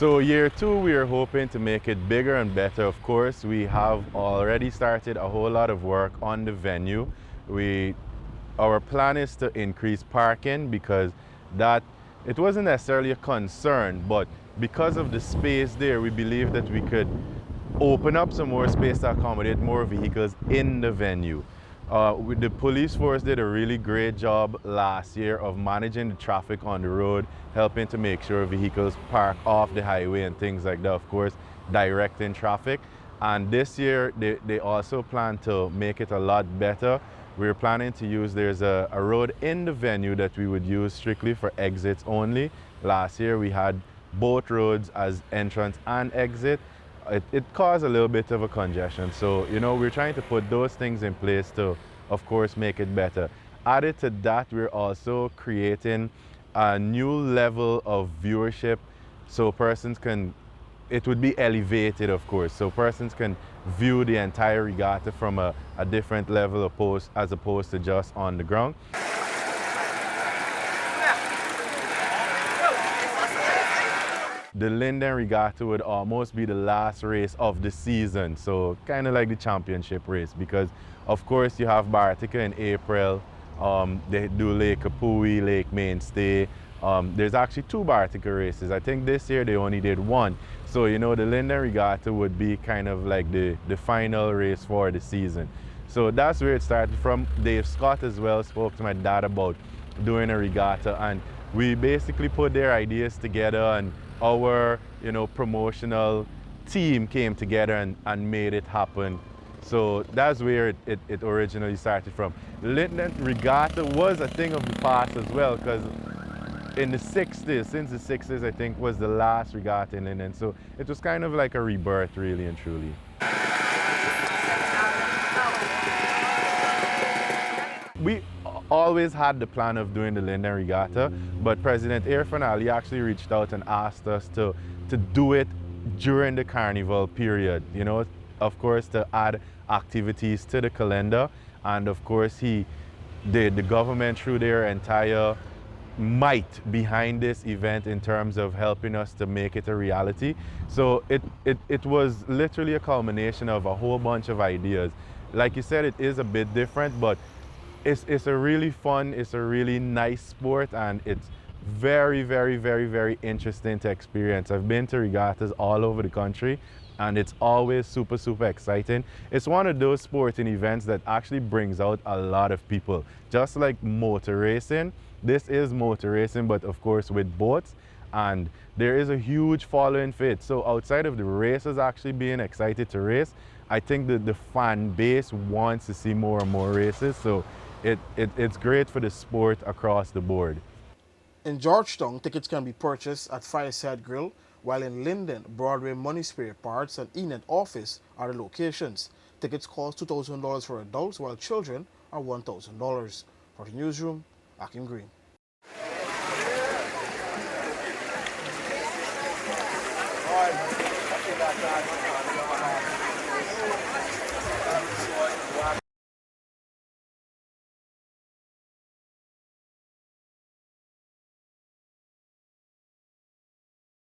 So year two, we are hoping to make it bigger and better. Of course, we have already started a whole lot of work on the venue. Our plan is to increase parking because it wasn't necessarily a concern, but because of the space there, we believe that we could open up some more space to accommodate more vehicles in the venue. The police force did a really great job last year of managing the traffic on the road, helping to make sure vehicles park off the highway and things like that, of course, directing traffic. And this year, they also plan to make it a lot better. We're planning to use, there's a road in the venue that we would use strictly for exits only. Last year, we had both roads as entrance and exit. It caused a little bit of a congestion. So, we're trying to put those things in place to, of course, make it better. Added to that, we're also creating a new level of viewership so it would be elevated, of course, so persons can view the entire regatta from a different level as opposed to just on the ground. The Linden Regatta would almost be the last race of the season, so kind of like the championship race, because of course you have Bartica in April, they do Lake Kapui, Lake Mainstay. There's actually 2 Bartica races. I think this year they only did 1. So the Linden Regatta would be kind of like the final race for the season. So that's where it started from. Dave Scott as well spoke to my dad about doing a regatta, and we basically put their ideas together, and our promotional team came together and made it happen. So that's where it originally started from. Linden Regatta was a thing of the past as well, because in the 60s, since the 60s, I think, was the last regatta in Linden. So it was kind of like a rebirth, really and truly. We always had the plan of doing the Linden Regatta, but President Irfan Ali actually reached out and asked us to do it during the carnival period, of course, to add activities to the calendar. And of course, the government, through their entire might behind this event in terms of helping us to make it a reality. So it was literally a culmination of a whole bunch of ideas. Like you said, it is a bit different, but it's a really fun, it's a really nice sport, and it's very, very, very, very interesting to experience. I've been to regattas all over the country, and it's always super, super exciting. It's one of those sporting events that actually brings out a lot of people. Just like motor racing, this is motor racing, but of course with boats, and there is a huge following for it. So outside of the racers actually being excited to race, I think that the fan base wants to see more and more races. So it's great for the sport across the board. In Georgetown, tickets can be purchased at Fireside Grill, while in Linden, Broadway Money Spare Parts and Enid Office are the locations. Tickets cost $2,000 for adults, while children are $1,000. For the newsroom, Akim Green. All right.